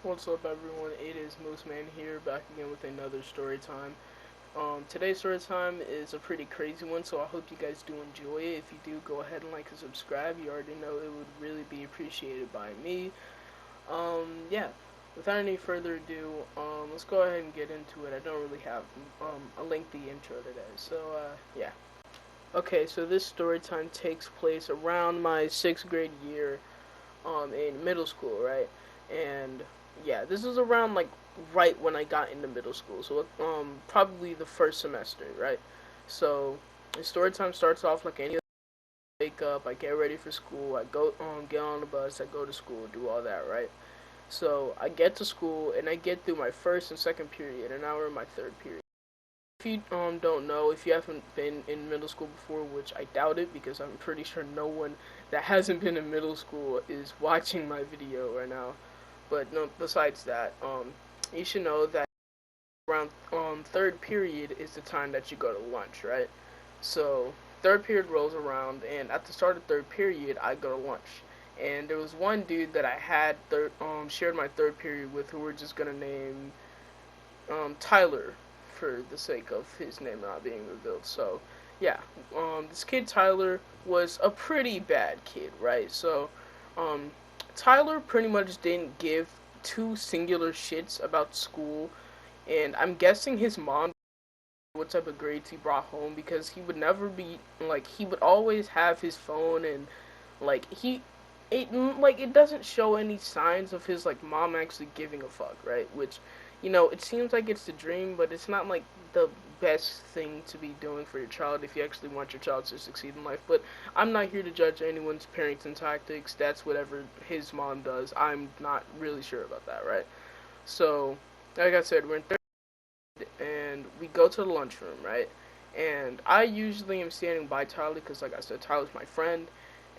What's up, everyone? It is Mooseman here, back again with another story time. Today's story time is a pretty crazy one, so I hope you guys do enjoy it. If you do, go ahead and like and subscribe. You already know it would really be appreciated by me. Yeah. Without any further ado, let's go ahead and get into it. I don't really have a lengthy intro today, so yeah. Okay, so this story time takes place around my sixth grade year in middle school, right? And yeah, this was around like right when I got into middle school, so probably the first semester, right? So the story time starts off like any other. Wake up, I get ready for school, I go get on the bus, I go to school, do all that, right? So I get to school and I get through my first and second period, and now we're in my third period. If you don't know, if you haven't been in middle school before, which I doubt it because I'm pretty sure no one that hasn't been in middle school is watching my video right now. But no, besides that, you should know that around third period is the time that you go to lunch, right? So third period rolls around, and at the start of third period, I go to lunch. And there was one dude that I had shared my third period with, who we're just gonna name Tyler for the sake of his name not being revealed. So, yeah, this kid Tyler was a pretty bad kid, right? So, um, Tyler pretty much didn't give two singular shits about school, and I'm guessing his mom what type of grades he brought home because he would never be like he would always have his phone and like it doesn't show any signs of his like mom actually giving a fuck, right? Which, it seems like it's the dream, but it's not like the best thing to be doing for your child if you actually want your child to succeed in life. But I'm not here to judge anyone's parenting tactics. That's whatever his mom does. I'm not really sure about that, right? So, like I said, we're in third and we go to the lunchroom, right? And I usually am standing by Tyler because, like I said, Tyler's my friend,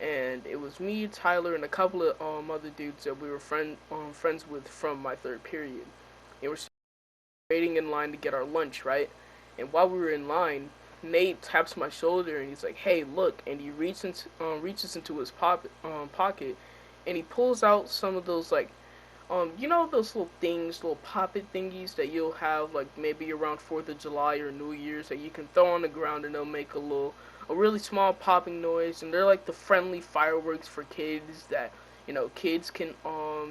and it was me, Tyler, and a couple of other dudes that we were friends with from my third period. And we're waiting in line to get our lunch, right? And while we were in line, Nate taps my shoulder and he's like, "Hey, look!" And he reaches into his pocket, and he pulls out some of those like those little things, little poppet thingies that you'll have like maybe around 4th of July or New Year's that you can throw on the ground and they'll make a really small popping noise, and they're like the friendly fireworks for kids that kids can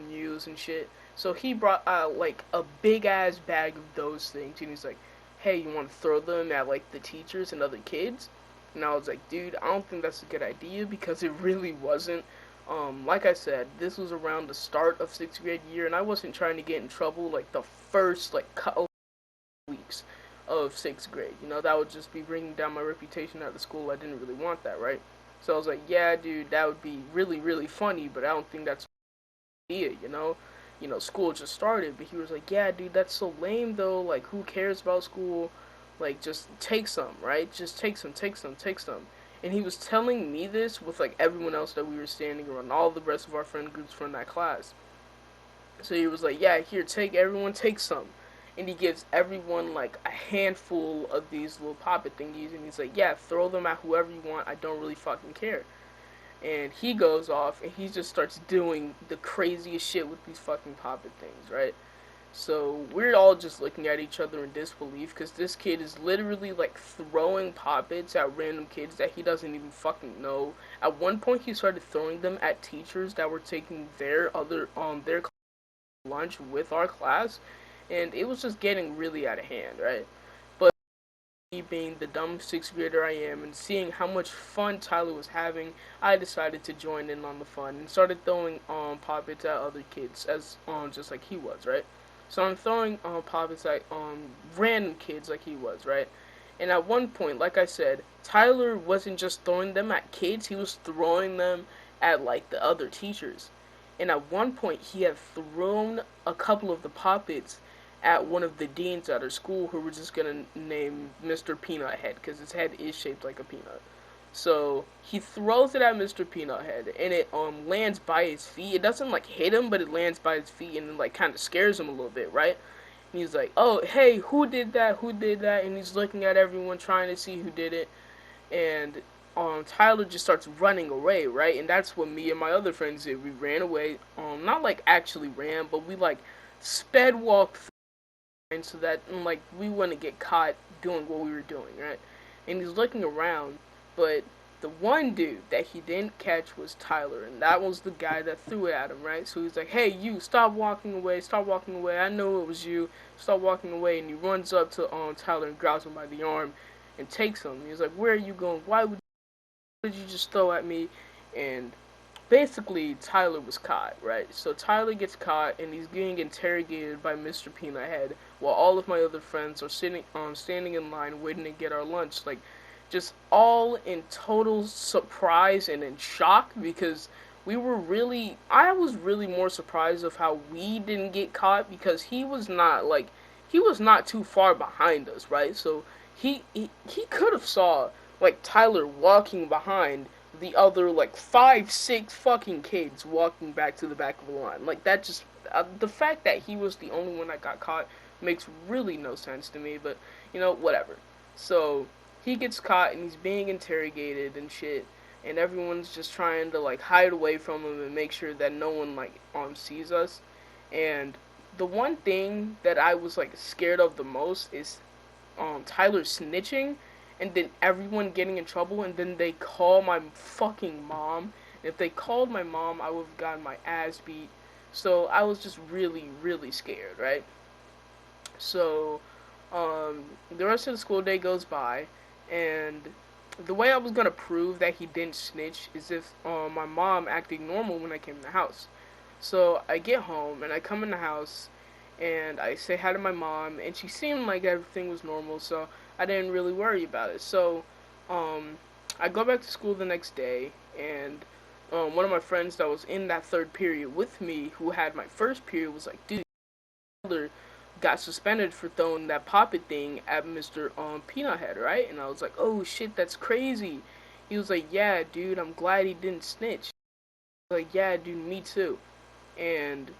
use and shit. So he brought like a big ass bag of those things, and he's like, "Hey, you want to throw them at like the teachers and other kids?" And I was like, "Dude, I don't think that's a good idea because it really wasn't." Like I said, this was around the start of sixth grade year, and I wasn't trying to get in trouble like the first like couple weeks of sixth grade. That would just be bringing down my reputation at the school. I didn't really want that, right? So I was like, yeah, dude, that would be really, really funny, but I don't think that's an idea, school just started, but he was like, yeah, dude, that's so lame though. Like, who cares about school? Like, just take some, right? Just take some, take some, take some. And he was telling me this with like everyone else that we were standing around, all the rest of our friend groups from that class. So he was like, yeah, here, everyone take some. And he gives everyone like a handful of these little poppet thingies, and he's like, yeah, throw them at whoever you want. I don't really fucking care. And he goes off and he just starts doing the craziest shit with these fucking poppet things, right? So we're all just looking at each other in disbelief because this kid is literally like throwing poppets at random kids that he doesn't even fucking know. At one point, he started throwing them at teachers that were taking their lunch with our class, and it was just getting really out of hand, right? But me being the dumb sixth grader I am and seeing how much fun Tyler was having, I decided to join in on the fun and started throwing poppets at other kids as just like he was, right? So I'm throwing poppets at random kids like he was, right? And at one point, like I said, Tyler wasn't just throwing them at kids; he was throwing them at like the other teachers. And at one point, he had thrown a couple of the poppets at one of the deans at our school, who we're just gonna name Mr. Peanut Head because his head is shaped like a peanut. So he throws it at Mr. Peanut Head, and it lands by his feet. It doesn't like hit him, but it lands by his feet, and it, like kind of scares him a little bit, right? And he's like, "Oh, hey, who did that? Who did that?" And he's looking at everyone, trying to see who did it. And Tyler just starts running away, right? And that's what me and my other friends did. We ran away. Not like actually ran, but we like sped walked so that like we wouldn't get caught doing what we were doing, right? And he's looking around, but the one dude that he didn't catch was Tyler, and that was the guy that threw it at him, right? So he's like, "Hey, you, stop walking away! Stop walking away! I know it was you. Stop walking away!" And he runs up to Tyler and grabs him by the arm and takes him. He's like, "Where are you going? Why would you just throw at me?" And basically Tyler was caught, right? So Tyler gets caught and he's getting interrogated by Mr. Peanut Head while all of my other friends are standing in line waiting to get our lunch, like just all in total surprise and in shock because I was really more surprised of how we didn't get caught because he was not too far behind us, right? So he could have saw like Tyler walking behind the other like 5, 6 fucking kids walking back to the back of the line. Like that just the fact that he was the only one that got caught makes really no sense to me. But you know, whatever. So he gets caught and he's being interrogated and shit, and everyone's just trying to like hide away from him and make sure that no one like sees us. And the one thing that I was like scared of the most is Tyler snitching and then everyone getting in trouble and then they call my fucking mom. If they called my mom, I would have gotten my ass beat. So I was just really, really scared, right? So the rest of the school day goes by, and the way I was gonna prove that he didn't snitch is if my mom acted normal when I came in the house. So I get home and I come in the house and I say hi to my mom, and she seemed like everything was normal, so I didn't really worry about it. So um, I go back to school the next day, and one of my friends that was in that third period with me, who had my first period, was like, "Dude, Tyler got suspended for throwing that poppet thing at Mr. Peanut Head, right?" And I was like, "Oh shit, that's crazy." He was like, "Yeah, dude, I'm glad he didn't snitch." I was like, "Yeah, dude, me too." And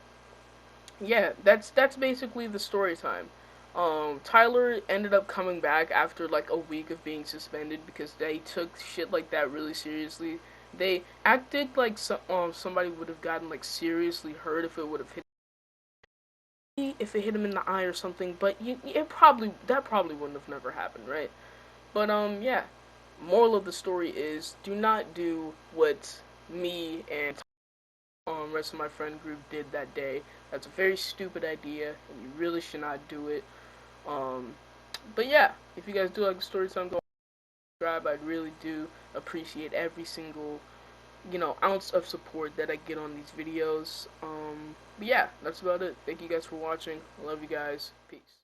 yeah, that's basically the story time. Tyler ended up coming back after like a week of being suspended because they took shit like that really seriously. They acted like somebody would have gotten like seriously hurt if it hit him in the eye or something. But that probably wouldn't have never happened, right? But yeah. Moral of the story is do not do what me and rest of my friend group did that day. That's a very stupid idea, and you really should not do it. Um, but yeah, if you guys do like the story time, go subscribe. I really do appreciate every single ounce of support that I get on these videos. But yeah, that's about it. Thank you guys for watching. I love you guys. Peace.